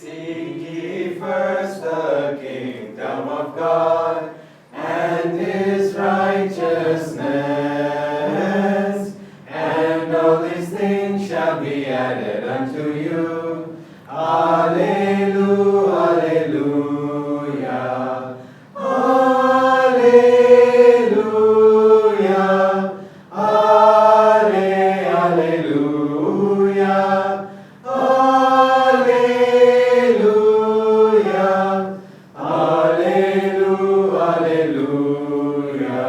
Seek ye first the kingdom of God and his righteousness, and all these things shall be added unto you. Alleluia, alleluia, alleluia, alleluia.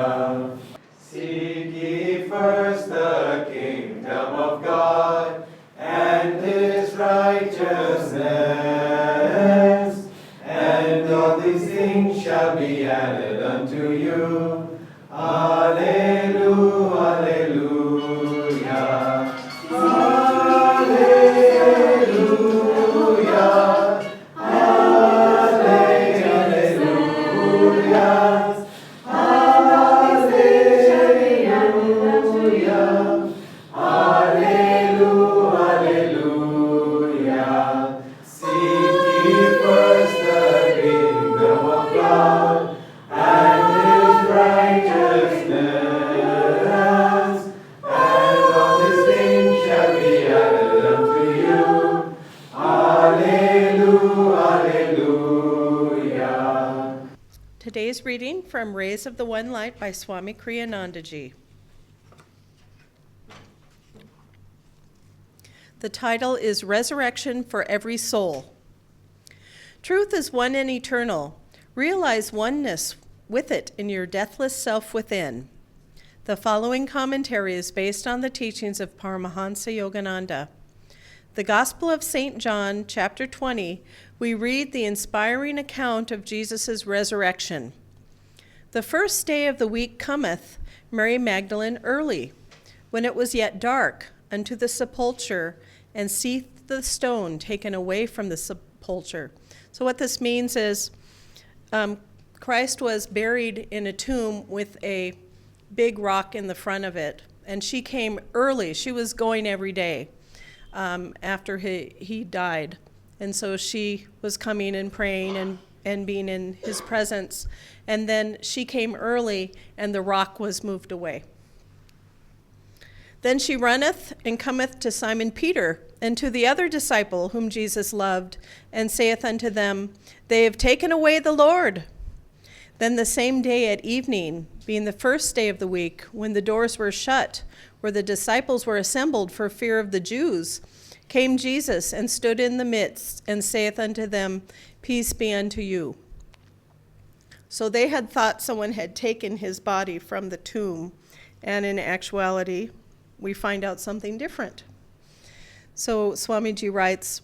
Seek ye first the kingdom of God and his righteousness, and all these things shall be added unto you. Alleluia, alleluia, alleluia, alleluia. Today's reading from Rays of the One Light by Swami Kriyananda. The title is Resurrection for Every Soul. Truth is one and eternal. Realize oneness with it in your deathless self within. The following commentary is based on the teachings of Paramahansa Yogananda. The Gospel of St. John, chapter 20, we read the inspiring account of Jesus' resurrection. The first day of the week cometh, Mary Magdalene early, when it was yet dark, unto the sepulchre, and seeth the stone taken away from the sepulchre. So what this means is Christ was buried in a tomb with a big rock in the front of it, and she came early. She was going every day after he died. And so she was coming and praying and being in his presence. And then she came early, and the rock was moved away. Then she runneth and cometh to Simon Peter and to the other disciple whom Jesus loved, and saith unto them, They have taken away the Lord. Then the same day at evening, being the first day of the week, when the doors were shut, where the disciples were assembled for fear of the Jews, came Jesus and stood in the midst, and saith unto them, Peace be unto you. So they had thought someone had taken his body from the tomb, and in actuality, we find out something different. So Swamiji writes,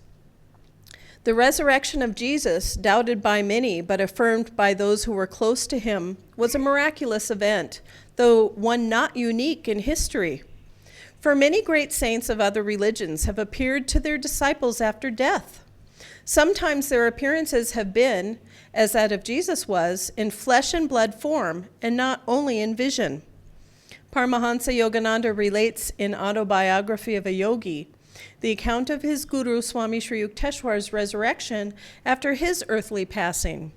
The resurrection of Jesus, doubted by many but affirmed by those who were close to him, was a miraculous event, though one not unique in history. For many great saints of other religions have appeared to their disciples after death. Sometimes their appearances have been, as that of Jesus was, in flesh and blood form, and not only in vision. Paramahansa Yogananda relates in Autobiography of a Yogi the account of his guru Swami Sri Yukteswar's resurrection after his earthly passing.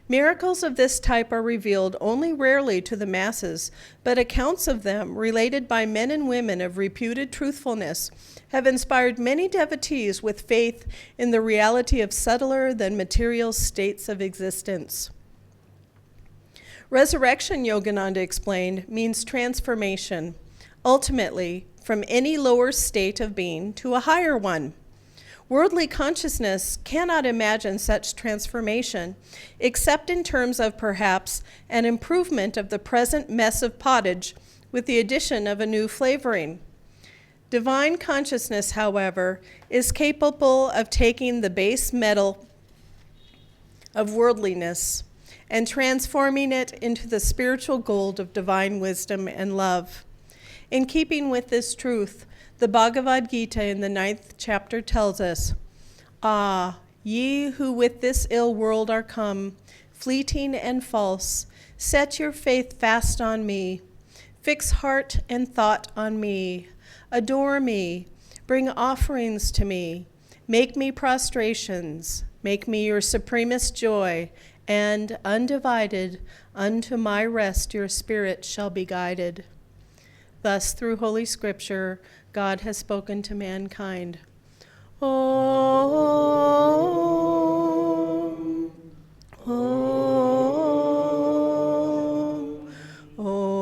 Miracles of this type are revealed only rarely to the masses, but accounts of them, related by men and women of reputed truthfulness, have inspired many devotees with faith in the reality of subtler than material states of existence. Resurrection, Yogananda explained, means transformation, ultimately from any lower state of being to a higher one. Worldly consciousness cannot imagine such transformation, except in terms of perhaps an improvement of the present mess of pottage with the addition of a new flavoring. Divine consciousness, however, is capable of taking the base metal of worldliness and transforming it into the spiritual gold of divine wisdom and love. In keeping with this truth, the Bhagavad Gita in the 9th chapter tells us, Ah, ye who with this ill world are come, fleeting and false, set your faith fast on me. Fix heart and thought on me. Adore me. Bring offerings to me. Make me prostrations, make me your supremest joy, and undivided unto my rest your spirit shall be guided. Thus, through Holy Scripture, God has spoken to mankind. Om, Om, Om.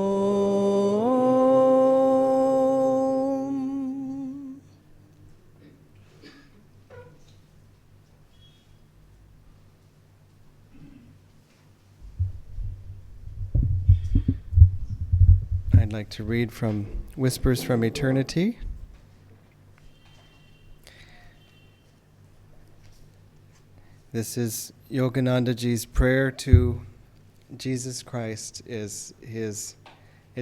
I'd like to read from Whispers from Eternity. This is Yoganandaji's prayer to Jesus Christ. It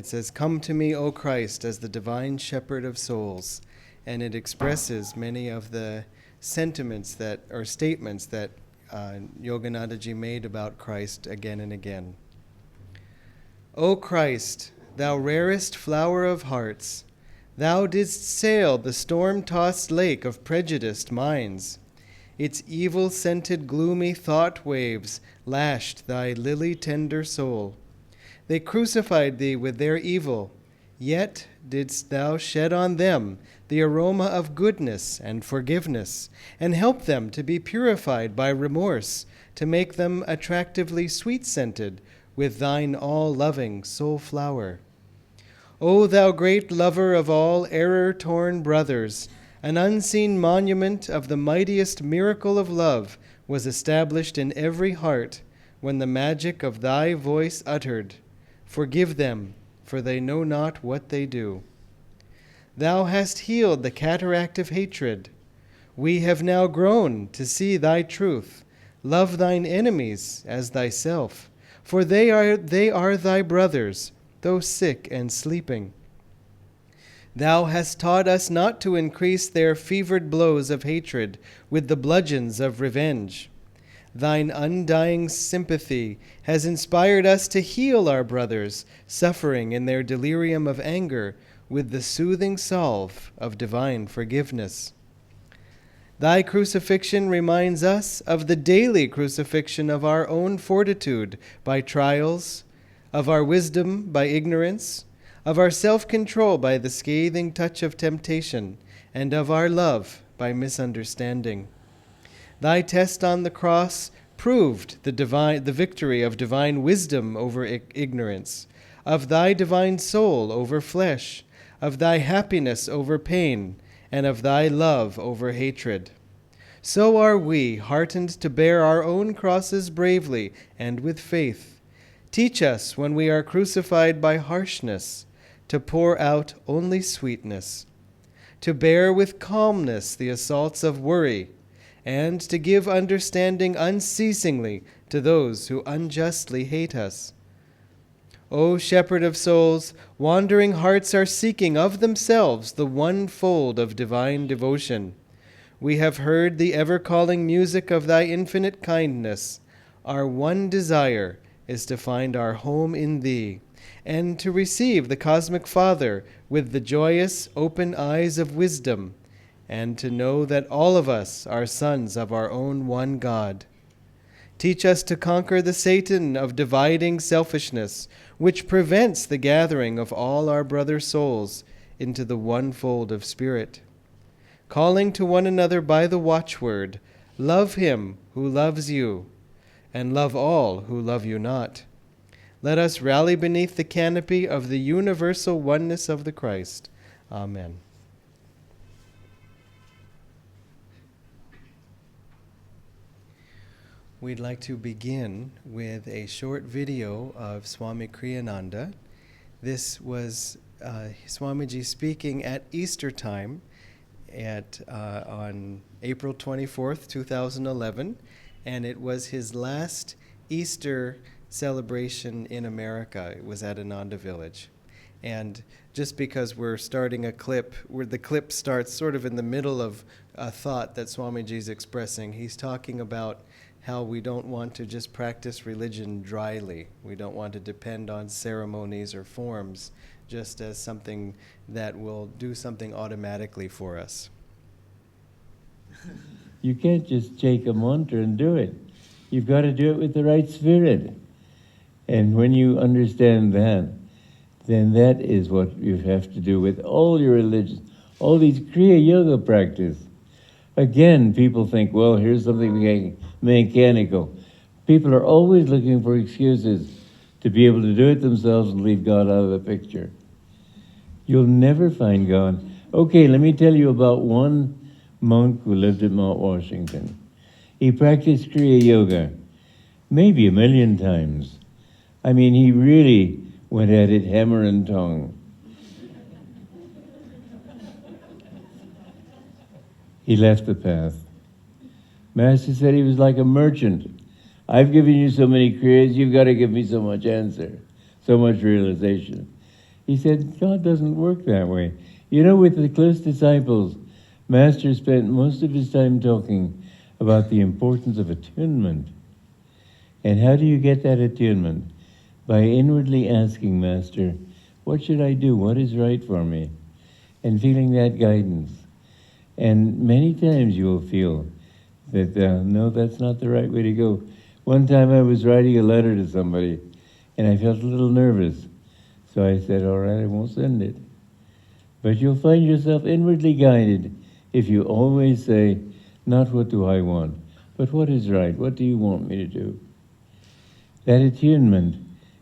says, "Come to me, O Christ, as the divine shepherd of souls." And it expresses many of the sentiments statements that Yoganandaji made about Christ again and again. O Christ, thou rarest flower of hearts, thou didst sail the storm-tossed lake of prejudiced minds. Its evil-scented gloomy thought waves lashed thy lily-tender soul. They crucified thee with their evil, yet didst thou shed on them the aroma of goodness and forgiveness, and help them to be purified by remorse, to make them attractively sweet-scented with thine all-loving soul flower. O thou great lover of all error-torn brothers, an unseen monument of the mightiest miracle of love was established in every heart when the magic of thy voice uttered, "Forgive them, for they know not what they do." Thou hast healed the cataract of hatred. We have now grown to see thy truth. Love thine enemies as thyself, for they are thy brothers, though sick and sleeping. Thou hast taught us not to increase their fevered blows of hatred with the bludgeons of revenge. Thine undying sympathy has inspired us to heal our brothers, suffering in their delirium of anger, with the soothing salve of divine forgiveness. Thy crucifixion reminds us of the daily crucifixion of our own fortitude by trials, of our wisdom by ignorance, of our self-control by the scathing touch of temptation, and of our love by misunderstanding. Thy test on the cross proved the victory of divine wisdom over ignorance, of thy divine soul over flesh, of thy happiness over pain, and of thy love over hatred. So are we heartened to bear our own crosses bravely and with faith. Teach us, when we are crucified by harshness, to pour out only sweetness, to bear with calmness the assaults of worry, and to give understanding unceasingly to those who unjustly hate us. O Shepherd of souls, wandering hearts are seeking of themselves the one fold of divine devotion. We have heard the ever-calling music of thy infinite kindness. Our one desire is to find our home in thee, and to receive the Cosmic Father with the joyous, open eyes of wisdom, and to know that all of us are sons of our own one God. Teach us to conquer the Satan of dividing selfishness, which prevents the gathering of all our brother souls into the one fold of spirit. Calling to one another by the watchword, love him who loves you, and love all who love you not. Let us rally beneath the canopy of the universal oneness of the Christ. Amen. We'd like to begin with a short video of Swami Kriyananda. This was Swamiji speaking at Easter time on April 24th, 2011, and it was his last Easter celebration in America. It was at Ananda Village. And just because we're starting a clip, where the clip starts sort of in the middle of a thought that Swamiji's expressing, he's talking about how we don't want to just practice religion dryly. We don't want to depend on ceremonies or forms just as something that will do something automatically for us. You can't just take a mantra and do it. You've got to do it with the right spirit. And when you understand that, then that is what you have to do with all your religions, all these Kriya Yoga practice. Again, people think, well, here's something mechanical. People are always looking for excuses to be able to do it themselves and leave God out of the picture. You'll never find God. Okay, let me tell you about one monk who lived at Mount Washington. He practiced Kriya Yoga maybe 1 million times. I mean, he really went at it hammer and tongue. He left the path. Master said he was like a merchant. I've given you so many Kriyas, you've got to give me so much answer, so much realization. He said, God doesn't work that way. You know, with the close disciples, Master spent most of his time talking about the importance of attunement. And how do you get that attunement? By inwardly asking Master, what should I do? What is right for me? And feeling that guidance. And many times you will feel that, no, that's not the right way to go. One time I was writing a letter to somebody, and I felt a little nervous. So I said, all right, I won't send it. But you'll find yourself inwardly guided if you always say, not what do I want, but what is right? What do you want me to do? That attunement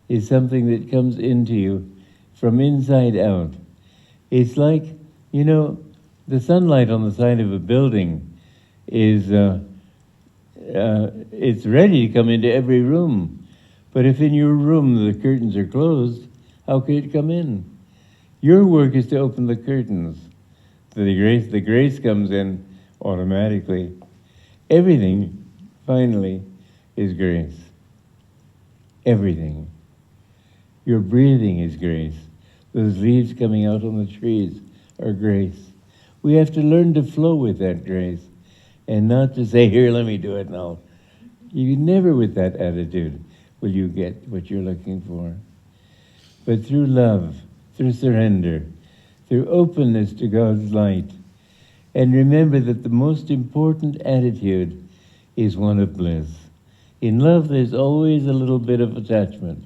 is something that comes into you from inside out. It's like, you know, the sunlight on the side of a building is, it's ready to come into every room. But if in your room the curtains are closed, how could it come in? Your work is to open the curtains. So the grace comes in automatically. Everything, finally, is grace. Everything. Your breathing is grace. Those leaves coming out on the trees are grace. We have to learn to flow with that grace and not to say, here, let me do it now. You never with that attitude will you get what you're looking for. But through love, through surrender, through openness to God's light, and remember that the most important attitude is one of bliss. In love, there's always a little bit of attachment,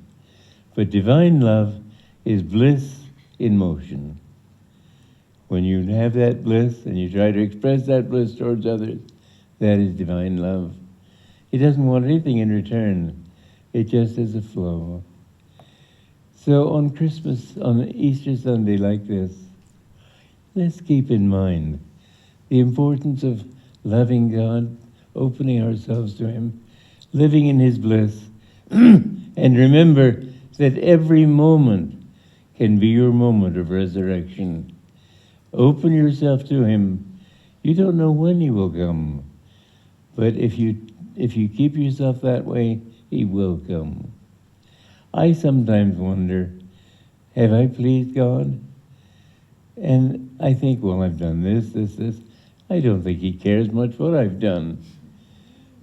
but divine love is bliss in motion. When you have that bliss and you try to express that bliss towards others, that is divine love. It doesn't want anything in return. It just is a flow. So on Christmas, on Easter Sunday like this, let's keep in mind the importance of loving God, opening ourselves to Him, living in His bliss, and remember that every moment can be your moment of resurrection. Open yourself to Him. You don't know when He will come, but if you keep yourself that way, He will come. I sometimes wonder, have I pleased God? And I think, well, I've done this. I don't think He cares much what I've done.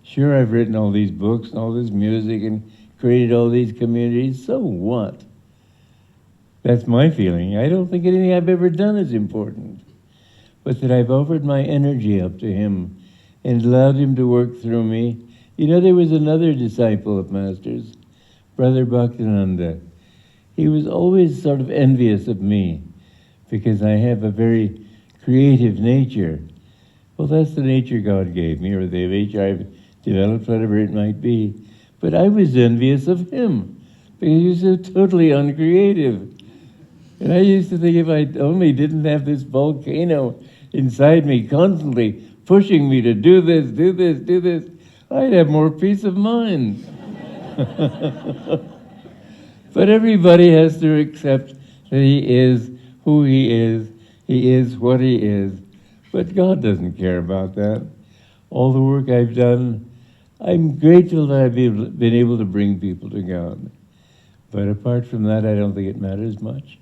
Sure, I've written all these books and all this music and created all these communities. So what? That's my feeling. I don't think anything I've ever done is important. But that I've offered my energy up to Him and allowed Him to work through me. You know, there was another disciple of Master's, Brother Bhaktivedanta. He was always sort of envious of me because I have a very creative nature. Well, that's the nature God gave me, or the nature I've developed, whatever it might be. But I was envious of him because he was so totally uncreative. And I used to think if I only didn't have this volcano inside me constantly pushing me to do this, I'd have more peace of mind. But everybody has to accept that he is who he is what he is. But God doesn't care about that. All the work I've done, I'm grateful that I've been able to bring people to God. But apart from that, I don't think it matters much.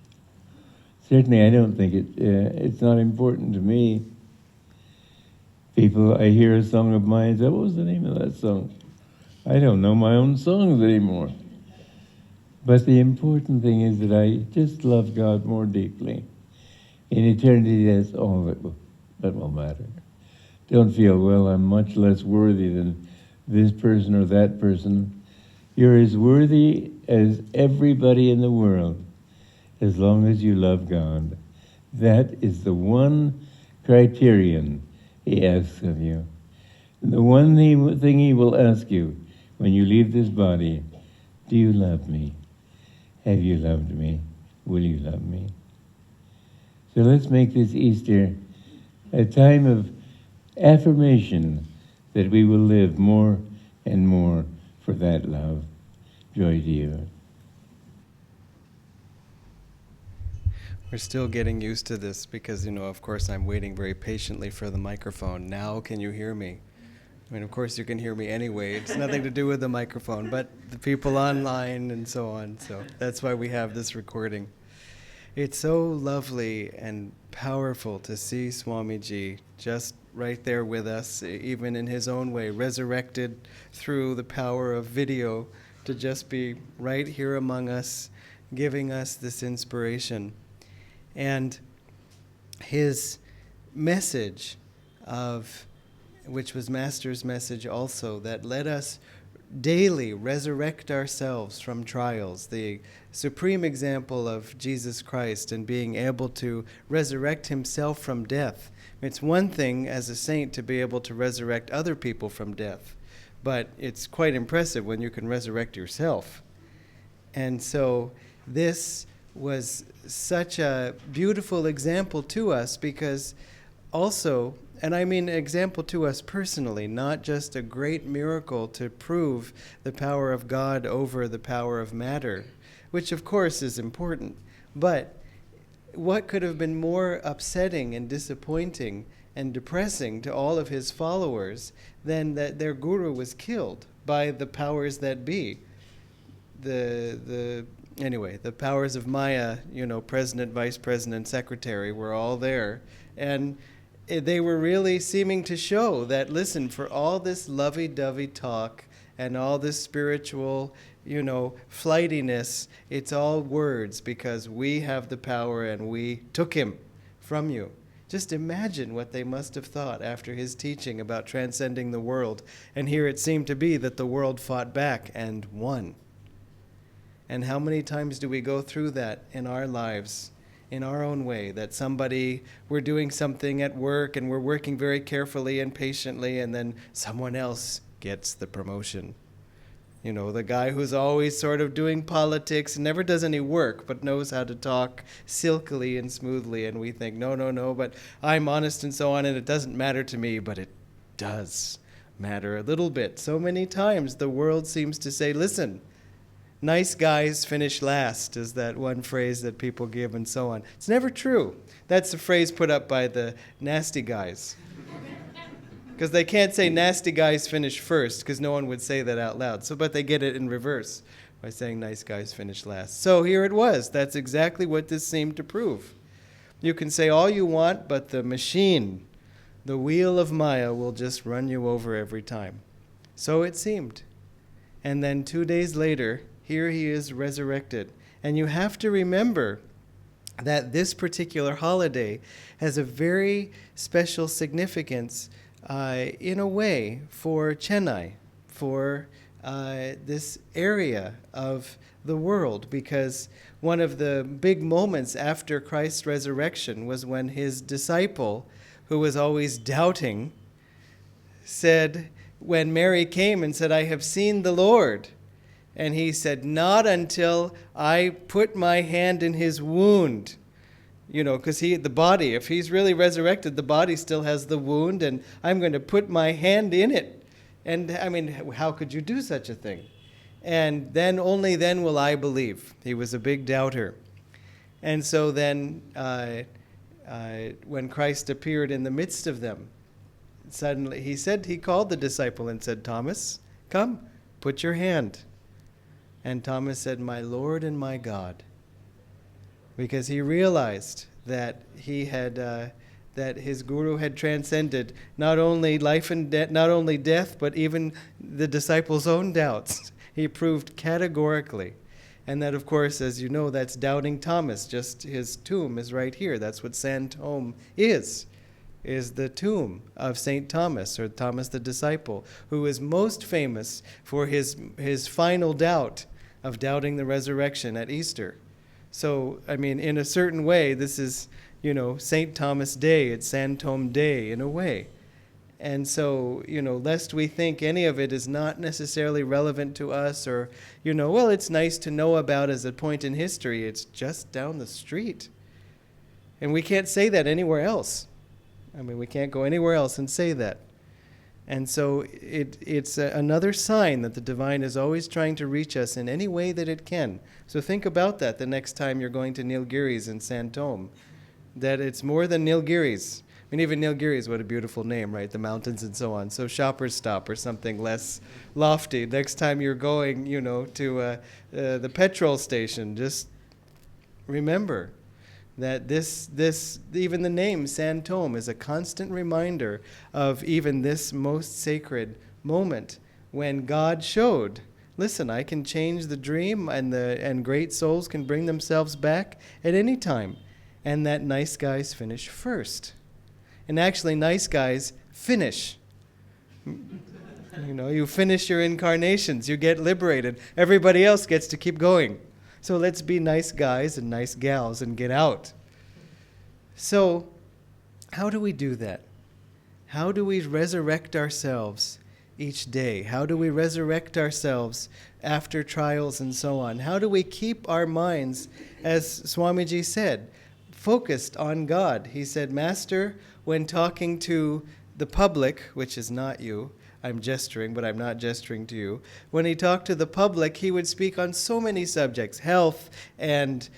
Certainly, I don't think it's not important to me. People, I hear a song of mine and say, what was the name of that song? I don't know my own songs anymore. But the important thing is that I just love God more deeply. In eternity, that's all that will matter. don't feel, well, I'm much less worthy than this person or that person. You're as worthy as everybody in the world, as long as you love God. That is the one criterion he asks of you. The one thing he will ask you when you leave this body, do you love me? Have you loved me? Will you love me? So let's make this Easter a time of affirmation that we will live more and more for that love. Joy to you. We're still getting used to this because, of course, I'm waiting very patiently for the microphone. Now can you hear me? I mean, of course, you can hear me anyway. It's nothing to do with the microphone, but the people online and so on. So that's why we have this recording. It's so lovely and powerful to see Swamiji just right there with us, even in his own way, resurrected through the power of video, to just be right here among us, giving us this inspiration. And his message which was Master's message also, that let us daily resurrect ourselves from trials, the supreme example of Jesus Christ and being able to resurrect himself from death. It's one thing as a saint to be able to resurrect other people from death, but it's quite impressive when you can resurrect yourself. And so this was such a beautiful example to us, because also, and I mean example to us personally, not just a great miracle to prove the power of God over the power of matter, which of course is important, but what could have been more upsetting and disappointing and depressing to all of his followers than that their guru was killed by the powers that be? Anyway, the powers of Maya, president, vice president, secretary, were all there. And they were really seeming to show that, listen, for all this lovey-dovey talk and all this spiritual, flightiness, it's all words, because we have the power and we took him from you. Just imagine what they must have thought after his teaching about transcending the world. And here it seemed to be that the world fought back and won. And how many times do we go through that in our lives, in our own way, that we're doing something at work and we're working very carefully and patiently, and then someone else gets the promotion. The guy who's always sort of doing politics, never does any work, but knows how to talk silkily and smoothly, and we think, no, but I'm honest and so on, and it doesn't matter to me, but it does matter a little bit. So many times the world seems to say, listen, nice guys finish last, is that one phrase that people give and so on. It's never true. That's the phrase put up by the nasty guys. Because they can't say nasty guys finish first, because no one would say that out loud. But they get it in reverse by saying nice guys finish last. So here it was. That's exactly what this seemed to prove. You can say all you want, but the machine, the wheel of Maya, will just run you over every time. So it seemed. And then 2 days later, here he is resurrected. And you have to remember that this particular holiday has a very special significance in a way for Chennai, for this area of the world, because one of the big moments after Christ's resurrection was when his disciple, who was always doubting, said, when Mary came and said, I have seen the Lord, and he said, not until I put my hand in his wound. Because the body, if he's really resurrected, the body still has the wound, and I'm going to put my hand in it. And I mean, how could you do such a thing? And then, only then will I believe. He was a big doubter. And so then, when Christ appeared in the midst of them, suddenly he called the disciple and said, Thomas, come, put your hand. And Thomas said, my Lord and my God. Because he realized that that his guru had transcended not only life and not only death, but even the disciples' own doubts. He proved categorically. And that, of course, as you know, that's doubting Thomas. Just his tomb is right here. That's what San Tome is. is the tomb of St. Thomas, or Thomas the disciple, who is most famous for his final doubt of doubting the resurrection at Easter. So, I mean, in a certain way, this is, St. Thomas Day. It's Sanctorum Day in a way. And so, lest we think any of it is not necessarily relevant to us, or, well, it's nice to know about as a point in history. It's just down the street. And we can't say that anywhere else. I mean, we can't go anywhere else and say that. And so it's another sign that the divine is always trying to reach us in any way that it can. So think about that the next time you're going to Nilgiris in Santome, that it's more than Nilgiris. I mean, even Nilgiris, what a beautiful name, right? The mountains and so on. So Shoppers Stop or something less lofty. Next time you're going, to the petrol station, just remember that this even the name Santome is a constant reminder of even this most sacred moment when God showed, listen, I can change the dream, and great souls can bring themselves back at any time, and that nice guys finish first. And actually, nice guys finish. You finish your incarnations, you get liberated. Everybody else gets to keep going. So let's be nice guys and nice gals and get out. So, how do we do that? How do we resurrect ourselves each day? How do we resurrect ourselves after trials and so on? How do we keep our minds, as Swamiji said, focused on God? He said, Master, when talking to the public, which is not you, I'm gesturing, but I'm not gesturing to you. When he talked to the public, he would speak on so many subjects, health and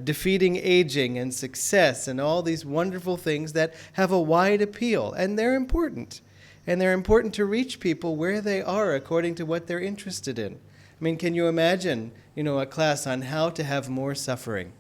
defeating aging and success and all these wonderful things that have a wide appeal. And they're important. And they're important to reach people where they are according to what they're interested in. I mean, can you imagine, a class on how to have more suffering?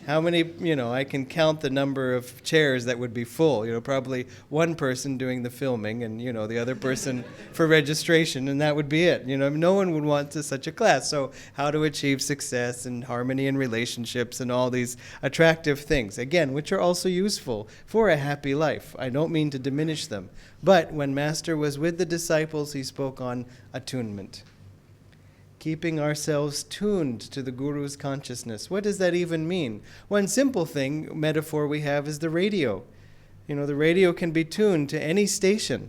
How many, I can count the number of chairs that would be full. Probably one person doing the filming and, the other person for registration, and that would be it. No one would want such a class. So how to achieve success and harmony in relationships and all these attractive things, again, which are also useful for a happy life. I don't mean to diminish them. But when Master was with the disciples, he spoke on attunement. Keeping ourselves tuned to the Guru's consciousness. What does that even mean? One simple metaphor we have is the radio. The radio can be tuned to any station.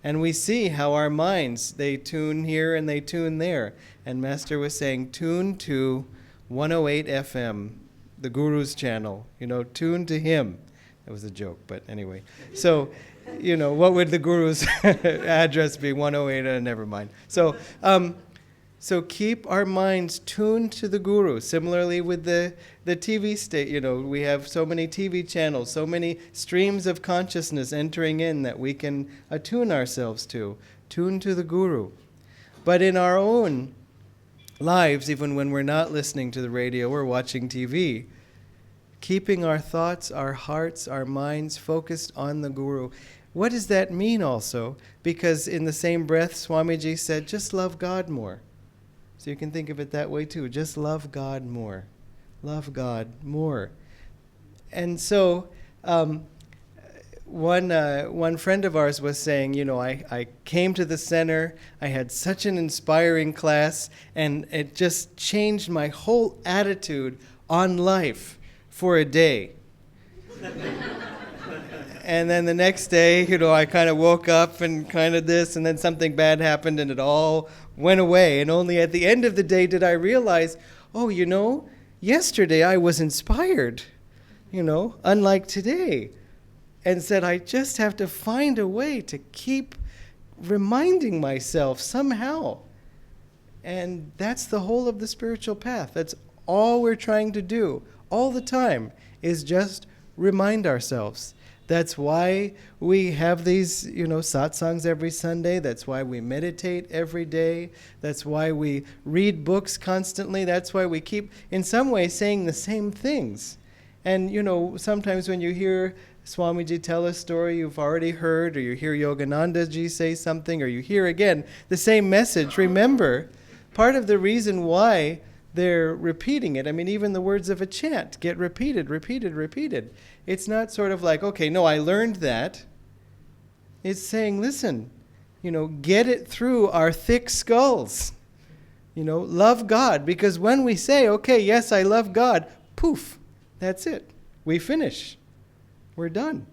And we see how our minds, they tune here and they tune there. And Master was saying, tune to 108 FM, the Guru's channel. Tune to him. That was a joke, but anyway. So, what would the Guru's address be? 108, never mind. So keep our minds tuned to the Guru. Similarly with the TV station, we have so many TV channels, so many streams of consciousness entering in that we can attune ourselves to. Tune to the Guru. But in our own lives, even when we're not listening to the radio or watching TV, keeping our thoughts, our hearts, our minds focused on the Guru. What does that mean also? Because in the same breath, Swamiji said, just love God more. So you can think of it that way too. Just love God more. Love God more. And so one friend of ours was saying, I came to the center, I had such an inspiring class, and it just changed my whole attitude on life for a day. And then the next day, I kind of woke up and kind of this, and then something bad happened, and it all went away. And only at the end of the day did I realize, yesterday I was inspired, unlike today. And said, I just have to find a way to keep reminding myself somehow. And that's the whole of the spiritual path. That's all we're trying to do all the time, is just remind ourselves. That's why we have these, satsangs every Sunday. That's why we meditate every day. That's why we read books constantly. That's why we keep, in some way, saying the same things. And, sometimes when you hear Swamiji tell a story you've already heard, or you hear Yogananda ji say something, or you hear again the same message, remember, part of the reason why they're repeating it. I mean, even the words of a chant get repeated, repeated, repeated. It's not sort of like, okay, no, I learned that. It's saying, listen, get it through our thick skulls. Love God. Because when we say, okay, yes, I love God, poof, that's it. We finish. We're done.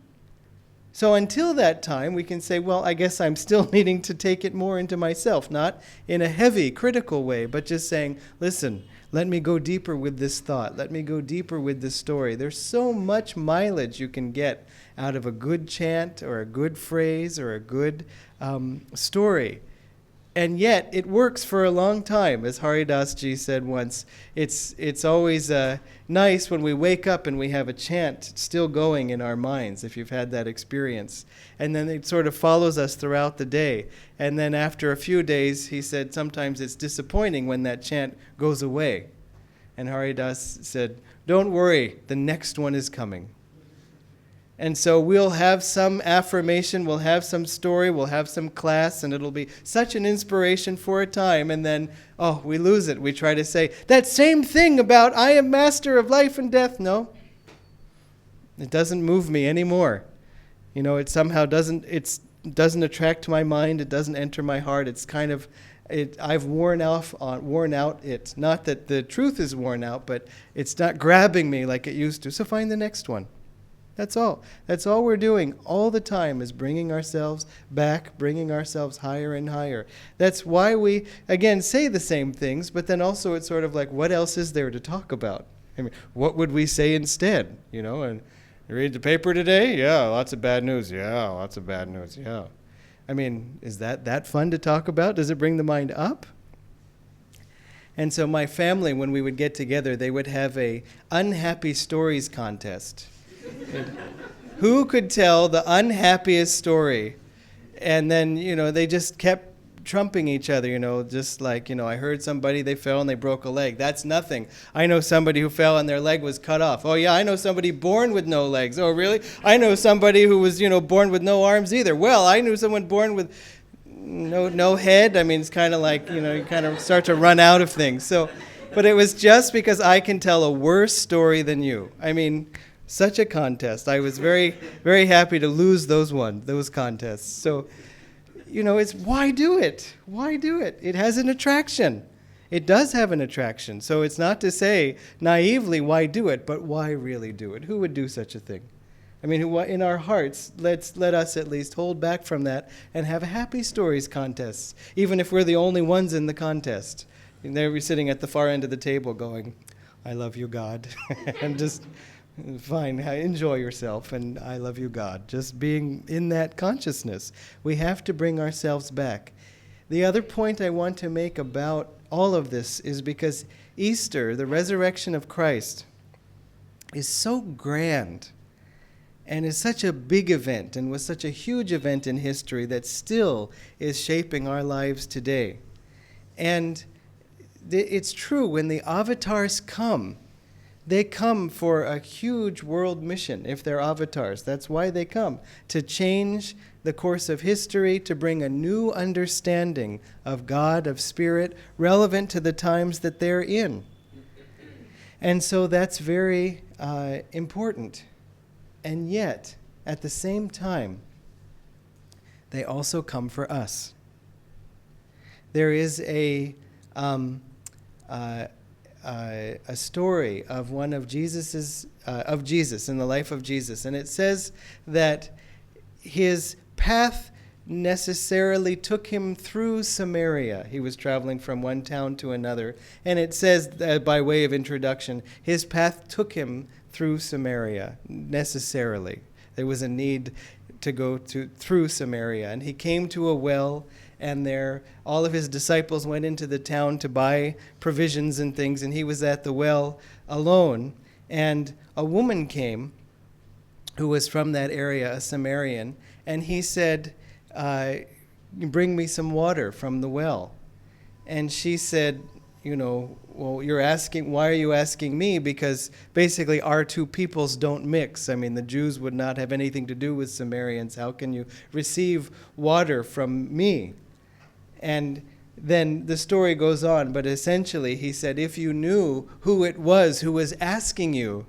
So until that time, we can say, well, I guess I'm still needing to take it more into myself, not in a heavy, critical way, but just saying, listen, let me go deeper with this thought. Let me go deeper with this story. There's so much mileage you can get out of a good chant or a good phrase or a good story. And yet, it works for a long time. As Haridas Ji said once, it's always nice when we wake up and we have a chant still going in our minds, if you've had that experience. And then it sort of follows us throughout the day. And then after a few days, he said, sometimes it's disappointing when that chant goes away. And Haridas said, don't worry, the next one is coming. And so we'll have some affirmation, we'll have some story, we'll have some class, and it'll be such an inspiration for a time, and then, we lose it. We try to say, that same thing about I am master of life and death. No, it doesn't move me anymore. It somehow doesn't attract my mind, it doesn't enter my heart. It's kind of, I've worn out it. Not that the truth is worn out, but it's not grabbing me like it used to. So find the next one. That's all. That's all we're doing all the time, is bringing ourselves back, bringing ourselves higher and higher. That's why we, again, say the same things, but then also it's sort of like, what else is there to talk about? I mean, what would we say instead? And you read the paper today? Yeah, lots of bad news. Yeah, lots of bad news. Yeah. I mean, is that fun to talk about? Does it bring the mind up? And so my family, when we would get together, they would have a unhappy stories contest. Who could tell the unhappiest story? And then, they just kept trumping each other, just like, I heard somebody, they fell and they broke a leg. That's nothing. I know somebody who fell and their leg was cut off. Oh, yeah, I know somebody born with no legs. Oh, really? I know somebody who was, born with no arms either. Well, I knew someone born with no head. I mean, it's kind of like, you kind of start to run out of things. So, but it was just because I can tell a worse story than you. I mean, such a contest. I was very, very happy to lose those contests. So, it's why do it? Why do it? It has an attraction. It does have an attraction. So it's not to say naively, why do it, but why really do it? Who would do such a thing? I mean, in our hearts, let us at least hold back from that and have happy stories contests, even if we're the only ones in the contest. And there we're sitting at the far end of the table going, I love you, God. And just... fine, enjoy yourself, and I love you, God. Just being in that consciousness. We have to bring ourselves back. The other point I want to make about all of this is because Easter, the resurrection of Christ, is so grand and is such a big event and was such a huge event in history that still is shaping our lives today. And it's true, when the avatars come, they come for a huge world mission, if they're avatars. That's why they come, to change the course of history, to bring a new understanding of God, of Spirit, relevant to the times that they're in. And so that's very important. And yet, at the same time, they also come for us. There is a story of one of Jesus in the life of Jesus, and it says that his path necessarily took him through Samaria. He was traveling from one town to another, and it says by way of introduction, his path took him through Samaria necessarily. There was a need to go through Samaria, and he came to a well. And there, all of his disciples went into the town to buy provisions and things, and he was at the well alone. And a woman came who was from that area, a Samaritan, and he said, bring me some water from the well. And she said, well, why are you asking me? Because basically our two peoples don't mix. I mean, the Jews would not have anything to do with Samaritans. How can you receive water from me? And then the story goes on, but essentially he said, if you knew who it was who was asking you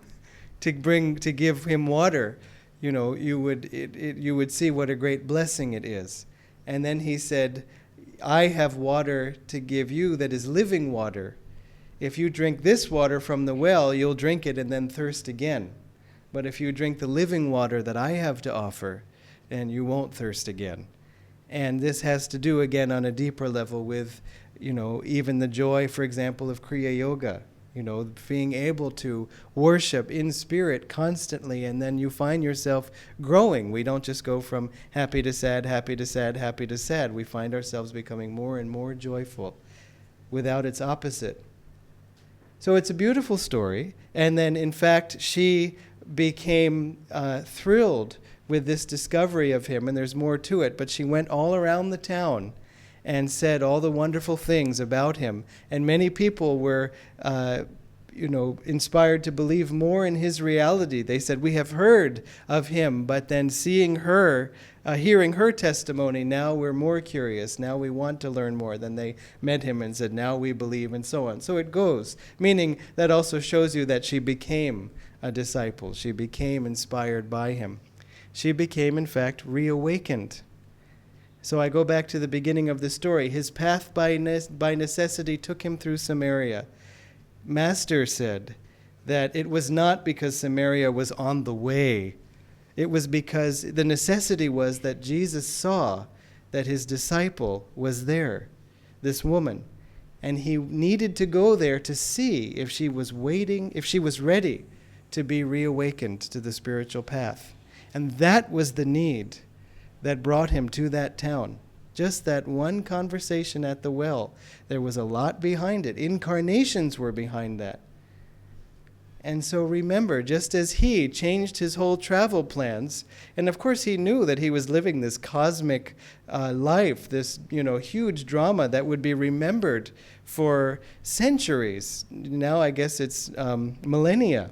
to give him water, you would see what a great blessing it is. And then he said, I have water to give you that is living water. If you drink this water from the well, you'll drink it and then thirst again. But if you drink the living water that I have to offer, then you won't thirst again. And this has to do, again, on a deeper level with, even the joy, for example, of Kriya Yoga. Being able to worship in spirit constantly, and then you find yourself growing. We don't just go from happy to sad, happy to sad, happy to sad. We find ourselves becoming more and more joyful without its opposite. So it's a beautiful story. And then, in fact, she became thrilled with this discovery of him, and there's more to it, but she went all around the town and said all the wonderful things about him. And many people were, inspired to believe more in his reality. They said, we have heard of him, but then seeing her, hearing her testimony, now we're more curious. Now we want to learn more. Then they met him and said, now we believe, and so on. So it goes, meaning that also shows you that she became a disciple. She became inspired by him. She became, in fact, reawakened. So I go back to the beginning of the story. His path by necessity took him through Samaria. Master said that it was not because Samaria was on the way. It was because the necessity was that Jesus saw that his disciple was there, this woman. And he needed to go there to see if she was waiting, if she was ready to be reawakened to the spiritual path. And that was the need that brought him to that town. Just that one conversation at the well. There was a lot behind it. Incarnations were behind that. And so remember, just as he changed his whole travel plans, and of course he knew that he was living this cosmic life, this huge drama that would be remembered for centuries. Now I guess it's millennia.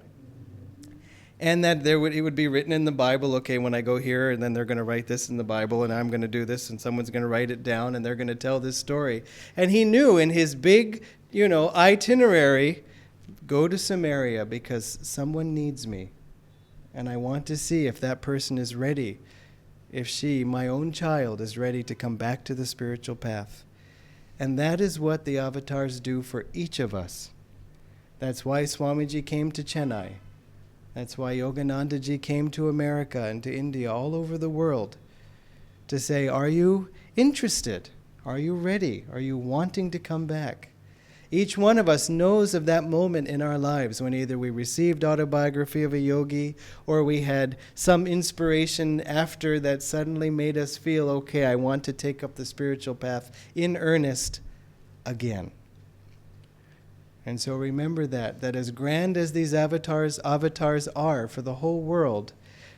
And that it would be written in the Bible, okay, when I go here, and then they're going to write this in the Bible, and I'm going to do this, and someone's going to write it down, and they're going to tell this story. And he knew in his big, itinerary, go to Samaria because someone needs me. And I want to see if that person is ready, if she, my own child, is ready to come back to the spiritual path. And that is what the avatars do for each of us. That's why Swamiji came to Chennai. That's why Yoganandaji came to America and to India, all over the world, to say, are you interested? Are you ready? Are you wanting to come back? Each one of us knows of that moment in our lives when either we received autobiography of a yogi or we had some inspiration after that suddenly made us feel, okay, I want to take up the spiritual path in earnest again. And so remember that as grand as these avatars are for the whole world,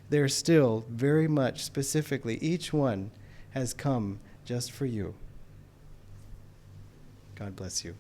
they're still very much specifically, each one has come just for you. God bless you.